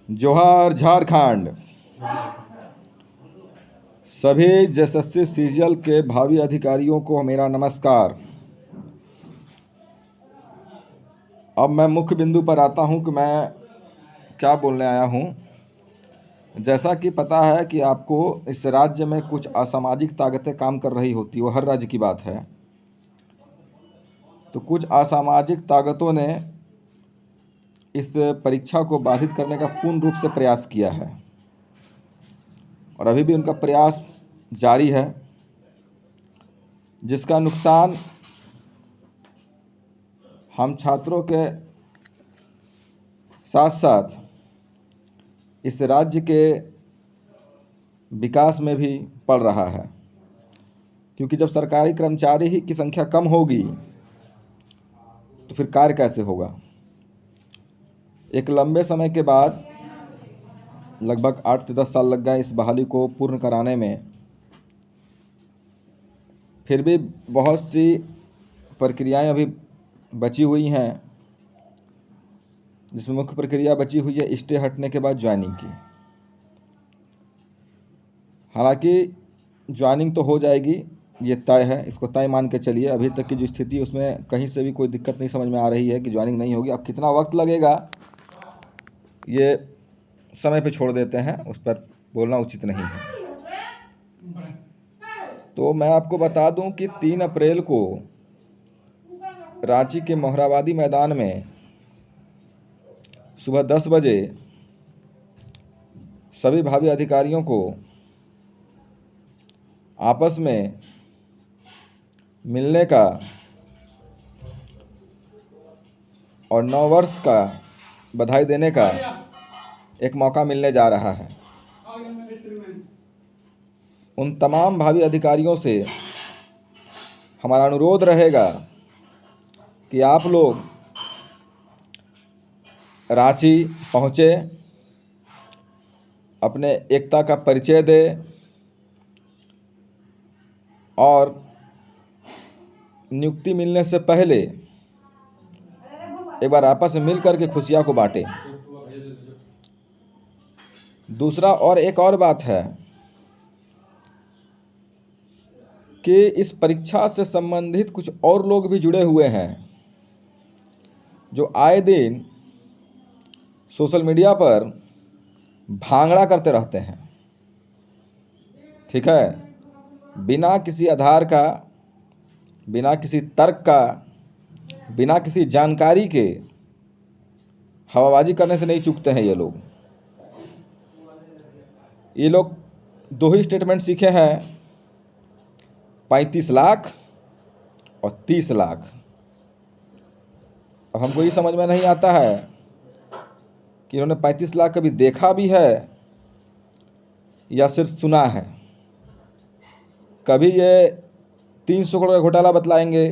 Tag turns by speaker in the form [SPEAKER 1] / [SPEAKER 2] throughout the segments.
[SPEAKER 1] जोहार झारखंड। सभी यशस्वी सीजीएल के भावी अधिकारियों को मेरा नमस्कार। अब मैं मुख्य बिंदु पर आता हूं कि मैं क्या बोलने आया हूं। जैसा कि पता है कि आपको इस राज्य में कुछ असामाजिक ताकतें काम कर रही होती, वो हर राज्य की बात है। तो कुछ असामाजिक ताकतों ने इस परीक्षा को बाधित करने का पूर्ण रूप से प्रयास किया है और अभी भी उनका प्रयास जारी है, जिसका नुकसान हम छात्रों के साथ साथ इस राज्य के विकास में भी पड़ रहा है। क्योंकि जब सरकारी कर्मचारी ही की संख्या कम होगी तो फिर कार्य कैसे होगा। एक लंबे समय के बाद लगभग 8 से 10 साल लग गए इस बहाली को पूर्ण कराने में। फिर भी बहुत सी प्रक्रियाएं अभी बची हुई हैं, जिसमें मुख्य प्रक्रिया बची हुई है स्टे हटने के बाद ज्वाइनिंग की। हालांकि ज्वाइनिंग तो हो जाएगी, ये तय है, इसको तय मान के चलिए। अभी तक की जो स्थिति उसमें कहीं से भी कोई दिक्कत नहीं समझ में आ रही है कि ज्वाइनिंग नहीं होगी। अब कितना वक्त लगेगा ये समय पे छोड़ देते हैं, उस पर बोलना उचित नहीं है। तो मैं आपको बता दूं कि 3 अप्रैल को रांची के मोहराबादी मैदान में सुबह 10 बजे सभी भावी अधिकारियों को आपस में मिलने का और 9 वर्ष का बधाई देने का एक मौका मिलने जा रहा है। उन तमाम भावी अधिकारियों से हमारा अनुरोध रहेगा कि आप लोग रांची पहुँचे, अपने एकता का परिचय दें और नियुक्ति मिलने से पहले एक बार आपस में मिल करके खुशियां को बांटें। दूसरा और एक और बात है कि इस परीक्षा से संबंधित कुछ और लोग भी जुड़े हुए हैं, जो आए दिन सोशल मीडिया पर भांगड़ा करते रहते हैं। ठीक है, बिना किसी आधार का, बिना किसी तर्क का, बिना किसी जानकारी के हवाबाजी करने से नहीं चूकते हैं ये लोग। ये लोग 2 ही स्टेटमेंट सीखे हैं, 35 लाख और 30 लाख। अब हमको ये समझ में नहीं आता है कि इन्होंने 35 लाख कभी देखा भी है या सिर्फ सुना है। कभी ये 300 करोड़ का घोटाला बतलाएंगे,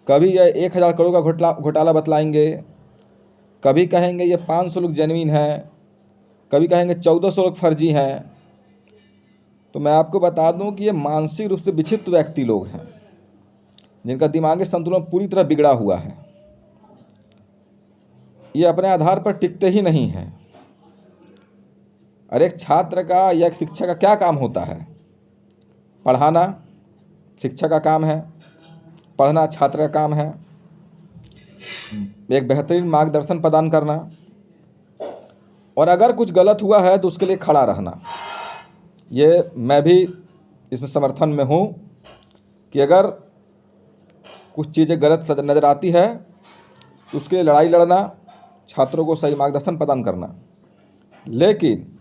[SPEAKER 1] कभी ये 1000 करोड़ का घोटाला बतलाएंगे, कभी कहेंगे ये 500 लोग जेन्युइन हैं, कभी कहेंगे 1400 लोग फर्जी हैं। तो मैं आपको बता दूं कि ये मानसिक रूप से विक्षिप्त व्यक्ति लोग हैं, जिनका दिमागी संतुलन पूरी तरह बिगड़ा हुआ है। ये अपने आधार पर टिकते ही नहीं हैं। और एक छात्र का या एक शिक्षक का क्या काम होता है? पढ़ाना शिक्षक का काम है, पढ़ना छात्र का काम है, एक बेहतरीन मार्गदर्शन प्रदान करना, और अगर कुछ गलत हुआ है तो उसके लिए खड़ा रहना। ये मैं भी इसमें समर्थन में हूँ कि अगर कुछ चीज़ें गलत नज़र आती है तो उसके लिए लड़ाई लड़ना, छात्रों को सही मार्गदर्शन प्रदान करना। लेकिन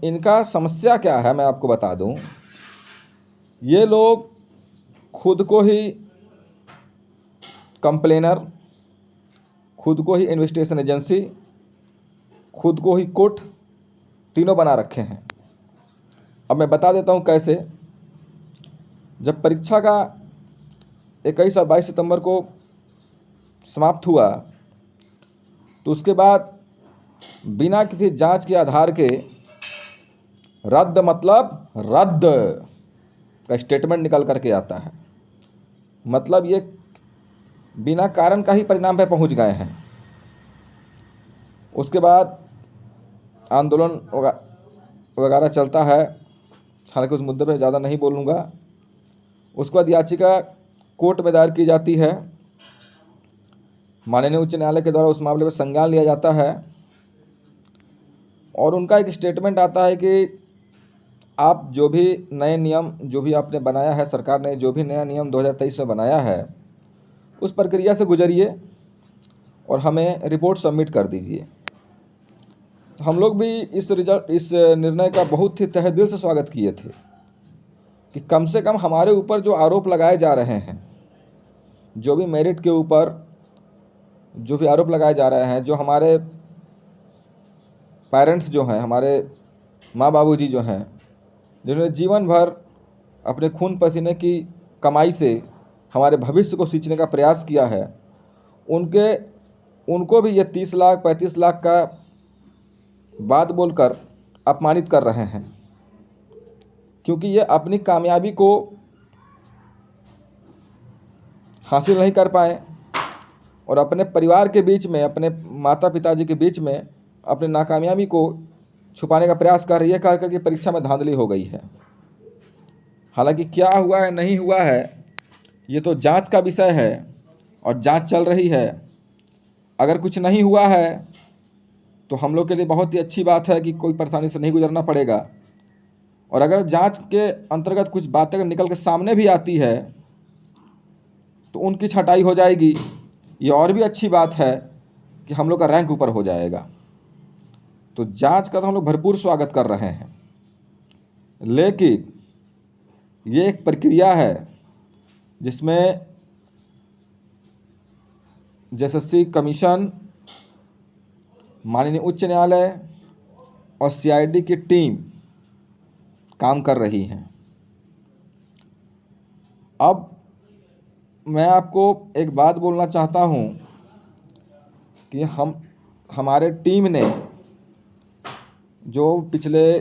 [SPEAKER 1] इनका समस्या क्या है मैं आपको बता दूं। ये लोग खुद को ही कंप्लेनर, खुद को ही इन्वेस्टिगेशन एजेंसी, खुद को ही कोर्ट, तीनों बना रखे हैं। अब मैं बता देता हूं कैसे। जब परीक्षा का 21 और 22 सितंबर को समाप्त हुआ तो उसके बाद बिना किसी जांच के आधार के रद्द मतलब रद्द का स्टेटमेंट निकल करके आता है। मतलब ये बिना कारण का ही परिणाम पे पहुंच गए हैं। उसके बाद आंदोलन वगैरह चलता है, हालांकि उस मुद्दे पर ज़्यादा नहीं बोलूँगा। उसके बाद याचिका कोर्ट में दायर की जाती है, माननीय उच्च न्यायालय के द्वारा उस मामले में संज्ञान लिया जाता है और उनका एक स्टेटमेंट आता है कि आप जो भी नए नियम जो भी आपने बनाया है, सरकार ने जो भी नया नियम 2023 में बनाया है, उस प्रक्रिया से गुजरिए और हमें रिपोर्ट सबमिट कर दीजिए। तो हम लोग भी इस निर्णय का बहुत ही तहे दिल से स्वागत किए थे कि कम से कम हमारे ऊपर जो आरोप लगाए जा रहे हैं, जो भी मेरिट के ऊपर जो भी आरोप लगाए जा रहे हैं, जो हमारे पेरेंट्स जो हैं, हमारे माँ बाबूजी जो हैं, जिन्होंने जीवन भर अपने खून पसीने की कमाई से हमारे भविष्य को सींचने का प्रयास किया है, उनको भी ये 30 लाख 35 लाख का बात बोलकर अपमानित कर रहे हैं, क्योंकि ये अपनी कामयाबी को हासिल नहीं कर पाए और अपने परिवार के बीच में, अपने माता पिताजी के बीच में अपनी नाकामयाबी को छुपाने का प्रयास कर रही है, कह कर कि परीक्षा में धांधली हो गई है। हालांकि क्या हुआ है नहीं हुआ है ये तो जांच का विषय है और जांच चल रही है। अगर कुछ नहीं हुआ है तो हम लोग के लिए बहुत ही अच्छी बात है कि कोई परेशानी से नहीं गुजरना पड़ेगा, और अगर जांच के अंतर्गत कुछ बातें निकल के सामने भी आती है तो उनकी छँटाई हो जाएगी। ये और भी अच्छी बात है कि हम लोग का रैंक ऊपर हो जाएगा। तो जांच का तो हम लोग भरपूर स्वागत कर रहे हैं, लेकिन ये एक प्रक्रिया है जिसमें एसएससी कमीशन, माननीय उच्च न्यायालय और सीआईडी की टीम काम कर रही है। अब मैं आपको एक बात बोलना चाहता हूं कि हमारे टीम ने जो पिछले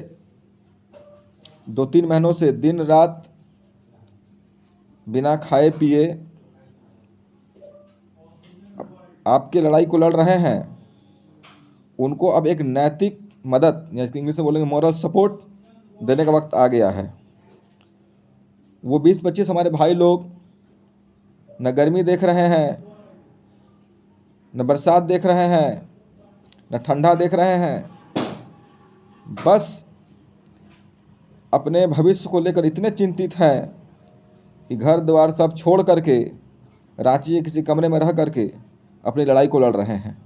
[SPEAKER 1] 2-3 महीनों से दिन रात बिना खाए पिए आपकी लड़ाई को लड़ रहे हैं, उनको अब एक नैतिक मदद, या इंग्लिश में बोलेंगे मॉरल सपोर्ट देने का वक्त आ गया है। वो 20-25 हमारे भाई लोग न गर्मी देख रहे हैं, न बरसात देख रहे हैं, न ठंडा देख रहे हैं, बस अपने भविष्य को लेकर इतने चिंतित हैं कि घर द्वार सब छोड़ करके रांची के किसी कमरे में रह करके अपनी लड़ाई को लड़ रहे हैं।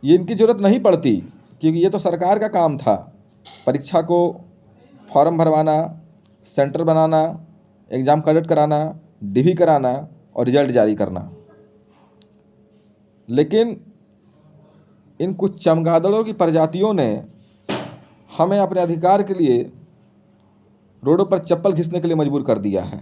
[SPEAKER 1] ये इनकी ज़रूरत नहीं पड़ती, क्योंकि ये तो सरकार का काम था, परीक्षा को फॉर्म भरवाना, सेंटर बनाना, एग्ज़ाम कंडक्ट कराना, डिवी कराना और रिजल्ट जारी करना। लेकिन इन कुछ चमगादड़ों की प्रजातियों ने हमें अपने अधिकार के लिए रोडों पर चप्पल घिसने के लिए मजबूर कर दिया है।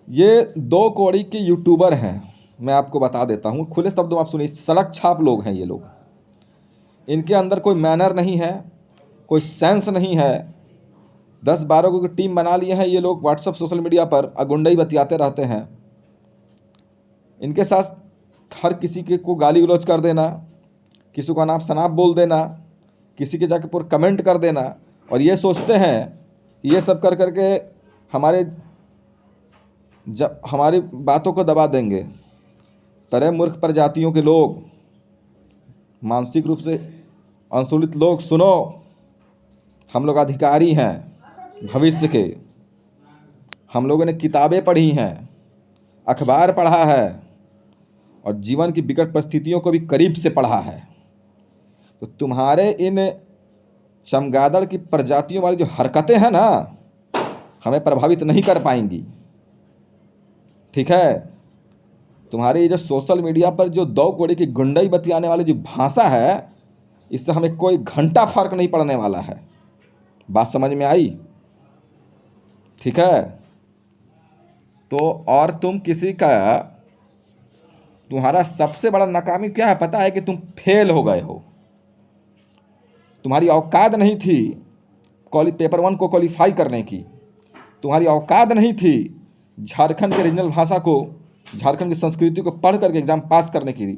[SPEAKER 1] ये 2 कौड़ी के यूट्यूबर हैं, मैं आपको बता देता हूँ, खुले शब्दों में आप सुनिए, सड़क छाप लोग हैं ये लोग। इनके अंदर कोई मैनर नहीं है, कोई सेंस नहीं है। 10-12 को टीम बना लिए हैं ये लोग, व्हाट्सएप सोशल मीडिया पर अगुंडई बतियाते रहते हैं। इनके साथ हर किसी के को गाली गलौज कर देना, किसी को अनाप शनाप बोल देना, किसी के जाके पूरा कमेंट कर देना, और ये सोचते हैं ये सब कर करके हमारी बातों को दबा देंगे। तरह मूर्ख प्रजातियों के लोग, मानसिक रूप से अनशूलित लोग, सुनो, हम लोग अधिकारी हैं भविष्य के। हम लोगों ने किताबें पढ़ी हैं, अखबार पढ़ा है और जीवन की विकट परिस्थितियों को भी करीब से पढ़ा है। तो तुम्हारे इन चमगादड़ की प्रजातियों वाली जो हरकतें हैं ना, हमें प्रभावित नहीं कर पाएंगी, ठीक है। तुम्हारी ये जो सोशल मीडिया पर जो 2 कौड़ी की गुंडई बतियाने वाली जो भाषा है, इससे हमें कोई घंटा फर्क नहीं पड़ने वाला है। बात समझ में आई? ठीक है। तो और तुम्हारा सबसे बड़ा नाकामी क्या है पता है? कि तुम फेल हो गए हो। तुम्हारी औकात नहीं थी पेपर 1 को क्वालिफाई करने की, तुम्हारी औकात नहीं थी झारखंड के रीजनल भाषा को झारखंड की संस्कृति को पढ़ करके एग्ज़ाम पास करने की।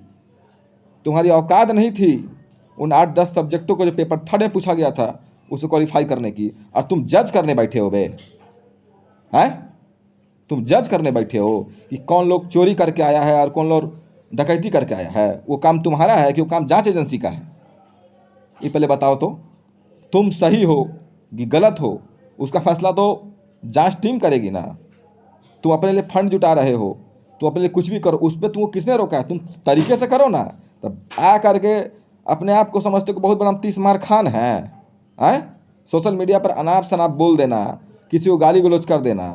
[SPEAKER 1] तुम्हारी औकात नहीं थी उन 8-10 सब्जेक्टों को जो पेपर थर्ड में पूछा गया था उसे क्वालिफाई करने की, और तुम जज करने बैठे हो बे। हैं? तुम जज करने बैठे हो कि कौन लोग चोरी करके आया है और कौन लोग डकैती करके आया है। वो काम तुम्हारा है कि वो काम जांच एजेंसी का है? ये पहले बताओ तो। तुम सही हो कि गलत हो उसका फैसला तो जांच टीम करेगी ना। तुम अपने लिए फंड जुटा रहे हो, तुम अपने लिए कुछ भी करो, उस पर तुमको किसने रोका है? तुम तरीके से करो ना। तब आ करके अपने आप को समझते हो बहुत बड़ा 30 मार खान है। सोशल मीडिया पर अनाप शनाप बोल देना, किसी को गाली गलौज कर देना,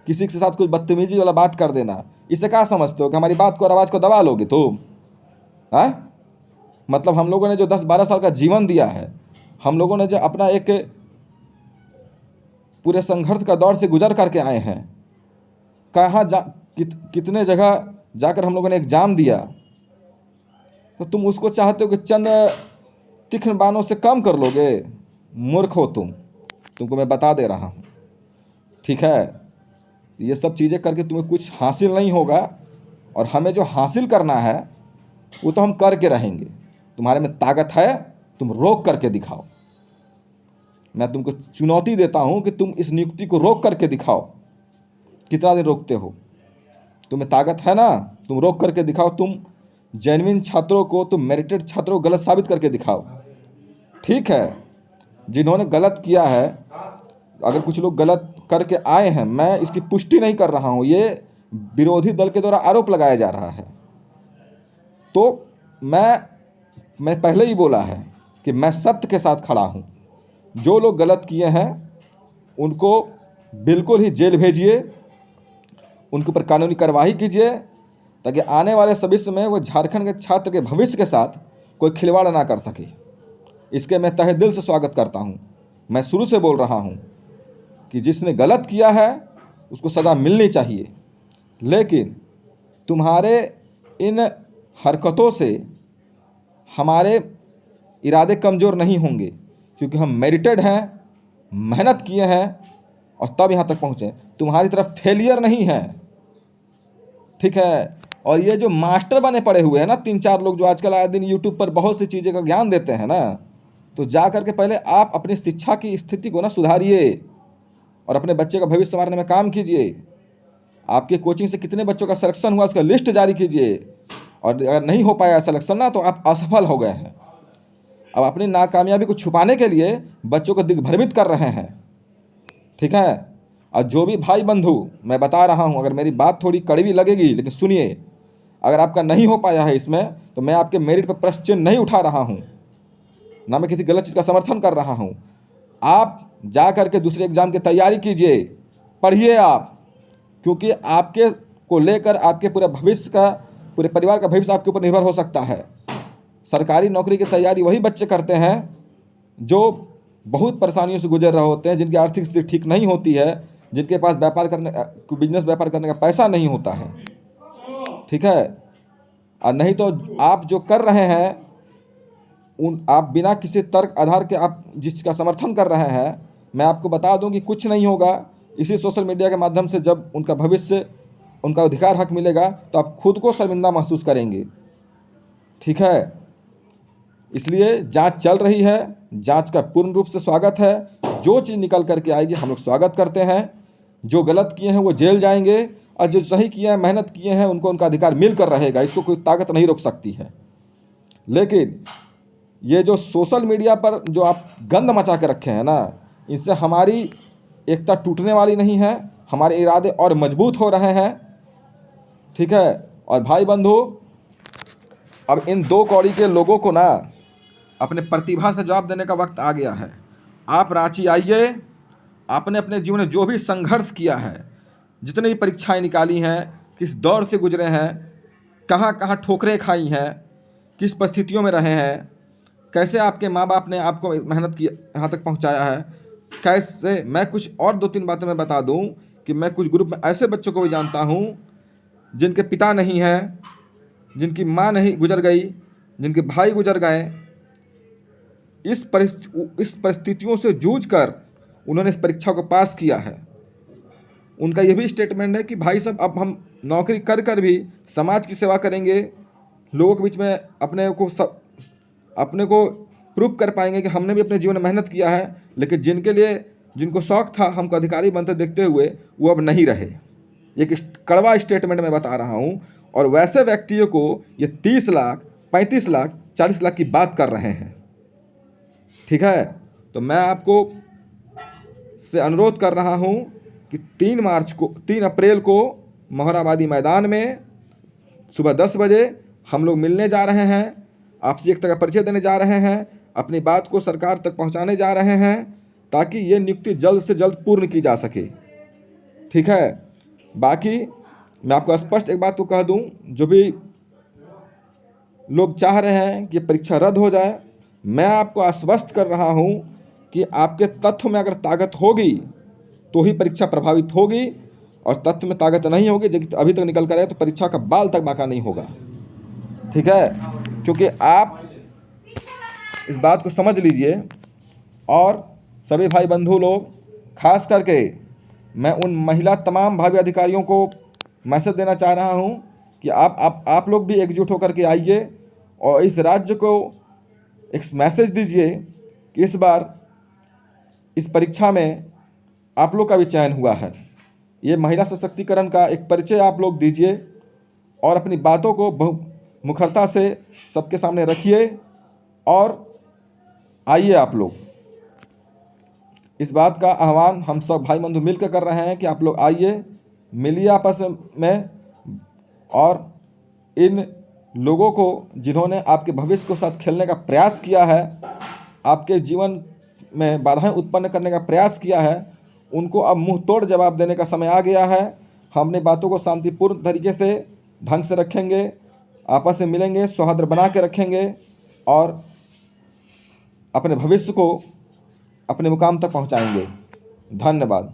[SPEAKER 1] किसी के साथ कुछ बदतमीजी वाला बात कर देना, इससे क्या समझते हो कि हमारी बात को और आवाज़ को दबा लोगे तुम? मतलब हम लोगों ने जो 10-12 साल का जीवन दिया है, हम लोगों ने जो अपना एक पूरे संघर्ष का दौर से गुजर करके आए हैं, कहाँ कितने जगह जाकर हम लोगों ने एग्जाम दिया, तो तुम उसको चाहते हो कि चंद तीक्ष्ण बाणों से कम कर लोगे? मूर्ख हो तुमको मैं बता दे रहा हूँ, ठीक है? ये सब चीज़ें करके तुम्हें कुछ हासिल नहीं होगा, और हमें जो हासिल करना है वो तो हम करके रहेंगे। तुम्हारे में ताकत है, तुम रोक करके दिखाओ। मैं तुमको चुनौती देता हूँ कि तुम इस नियुक्ति को रोक करके दिखाओ। कितना दिन रोकते हो? तुम्हें ताकत है ना, तुम रोक करके दिखाओ। तुम जेन्युइन छात्रों को, तुम मेरिटेड छात्रों को गलत साबित करके दिखाओ। ठीक है, जिन्होंने गलत किया है, अगर कुछ लोग गलत करके आए हैं, मैं इसकी पुष्टि नहीं कर रहा हूँ, ये विरोधी दल के द्वारा आरोप लगाया जा रहा है। तो मैं पहले ही बोला है कि मैं सत्य के साथ खड़ा हूँ। जो लोग गलत किए हैं उनको बिल्कुल ही जेल भेजिए, उनके ऊपर कानूनी कार्रवाई कीजिए, ताकि आने वाले भविष्य में वो झारखंड के छात्र के भविष्य के साथ कोई खिलवाड़ ना कर सके। इसके मैं तहे दिल से स्वागत करता हूँ। मैं शुरू से बोल रहा हूँ कि जिसने गलत किया है उसको सज़ा मिलनी चाहिए, लेकिन तुम्हारे इन हरकतों से हमारे इरादे कमज़ोर नहीं होंगे, क्योंकि हम मेरिटेड हैं, मेहनत किए हैं और तब यहाँ तक पहुँचे। तुम्हारी तरफ फेलियर नहीं है, ठीक है? और ये जो मास्टर बने पड़े हुए हैं ना 3-4 लोग, जो आजकल आए दिन यूट्यूब पर बहुत सी चीज़ें का ज्ञान देते हैं ना, तो जा करके पहले आप अपनी शिक्षा की स्थिति को ना सुधारिए और अपने बच्चे का भविष्य संवारने में काम कीजिए। आपके कोचिंग से कितने बच्चों का सिलेक्शन हुआ उसका लिस्ट जारी कीजिए, और अगर नहीं हो पाया सिलेक्शन ना, तो आप असफल हो गए हैं। अब अपनी नाकामयाबी को छुपाने के लिए बच्चों को दिग्भ्रमित कर रहे हैं, ठीक है? और जो भी भाई बंधु, मैं बता रहा हूं, अगर मेरी बात थोड़ी कड़वी लगेगी, लेकिन सुनिए, अगर आपका नहीं हो पाया है इसमें, तो मैं आपके मेरिट पर प्रश्न चिन्ह नहीं उठा रहा हूं, ना मैं किसी गलत चीज़ का समर्थन कर रहा हूं। आप जा करके दूसरे एग्जाम की तैयारी कीजिए, पढ़िए आप, क्योंकि आपके को लेकर आपके पूरे भविष्य का, पूरे परिवार का भविष्य आपके ऊपर निर्भर हो सकता है। सरकारी नौकरी की तैयारी वही बच्चे करते हैं जो बहुत परेशानियों से गुजर रहे होते हैं, जिनकी आर्थिक स्थिति ठीक नहीं होती है, जिनके पास बिजनेस व्यापार करने का पैसा नहीं होता है, ठीक है? और नहीं तो आप जो कर रहे हैं आप बिना किसी तर्क आधार के आप जिसका समर्थन कर रहे हैं, मैं आपको बता दूं कि कुछ नहीं होगा। इसी सोशल मीडिया के माध्यम से जब उनका भविष्य, उनका अधिकार हक मिलेगा, तो आप खुद को शर्मिंदा महसूस करेंगे, ठीक है? इसलिए जांच चल रही है, जांच का पूर्ण रूप से स्वागत है। जो चीज़ निकल करके आएगी हम लोग स्वागत करते हैं। जो गलत किए हैं वो जेल जाएंगे, और जो सही किए हैं, मेहनत किए हैं, उनको उनका अधिकार मिलकर रहेगा। इसको कोई ताकत नहीं रोक सकती है। लेकिन ये जो सोशल मीडिया पर जो आप गंद मचा के रखे हैं ना, इससे हमारी एकता टूटने वाली नहीं है, हमारे इरादे और मजबूत हो रहे हैं, ठीक है? और भाई बंधु, अब इन 2 कौड़ी के लोगों को ना अपने प्रतिभा से जवाब देने का वक्त आ गया है। आप रांची आइए, आपने अपने जीवन में जो भी संघर्ष किया है, जितनी भी परीक्षाएं निकाली हैं, किस दौर से गुजरे हैं, कहाँ कहाँ ठोकरें खाई हैं, किस परिस्थितियों में रहे हैं, कैसे आपके माँ बाप ने आपको मेहनत की यहाँ तक पहुँचाया है, कैसे। मैं कुछ और 2-3 बातें मैं बता दूँ कि मैं कुछ ग्रुप में ऐसे बच्चों को भी जानता हूँ जिनके पिता नहीं हैं, जिनकी माँ नहीं गुजर गई, जिनके भाई गुजर गए। इस परिस्थितियों से जूझकर उन्होंने इस परीक्षा को पास किया है। उनका ये भी स्टेटमेंट है कि भाई साहब अब हम नौकरी कर कर भी समाज की सेवा करेंगे, लोगों के बीच में अपने को प्रूव कर पाएंगे कि हमने भी अपने जीवन में मेहनत किया है, लेकिन जिनको शौक था हमको अधिकारी बनते देखते हुए वो अब नहीं रहे। एक कड़वा स्टेटमेंट मैं बता रहा हूँ। और वैसे व्यक्तियों को ये 30 लाख, 35 लाख, 40 लाख की बात कर रहे हैं। ठीक है, तो मैं आपको से अनुरोध कर रहा हूँ कि 3 अप्रैल को मोहराबादी मैदान में सुबह 10 बजे हम लोग मिलने जा रहे हैं, आपसी एकता का परिचय देने जा रहे हैं, अपनी बात को सरकार तक पहुंचाने जा रहे हैं ताकि ये नियुक्ति जल्द से जल्द पूर्ण की जा सके। ठीक है, बाकी मैं आपको स्पष्ट एक बात को कह दूं, जो भी लोग चाह रहे हैं कि परीक्षा रद्द हो जाए, मैं आपको आश्वस्त कर रहा हूं कि आपके तथ्य में अगर ताकत होगी तो ही परीक्षा प्रभावित होगी, और तथ्य में ताकत नहीं होगी जो अभी तक निकल कर आए तो परीक्षा का बाल तक बाका नहीं होगा। ठीक है, क्योंकि आप इस बात को समझ लीजिए। और सभी भाई बंधु लोग, खास करके मैं उन महिला तमाम भावी अधिकारियों को मैसेज देना चाह रहा हूं कि आप लोग भी एकजुट होकर के आइए और इस राज्य को एक मैसेज दीजिए कि इस बार इस परीक्षा में आप लोग का भी चयन हुआ है। ये महिला सशक्तिकरण का एक परिचय आप लोग दीजिए और अपनी बातों को मुखरता से सबके सामने रखिए और आइए। आप लोग इस बात का आह्वान हम सब भाई बंधु मिलकर कर रहे हैं कि आप लोग आइए, मिलिए आपस में, और इन लोगों को जिन्होंने आपके भविष्य के साथ खेलने का प्रयास किया है, आपके जीवन में बाधाएं उत्पन्न करने का प्रयास किया है, उनको अब मुंह तोड़ जवाब देने का समय आ गया है। हम अपनी बातों को शांतिपूर्ण तरीके से ढंग से रखेंगे, आपस में मिलेंगे, सौहार्द बना के रखेंगे और अपने भविष्य को अपने मुकाम तक पहुंचाएंगे। धन्यवाद।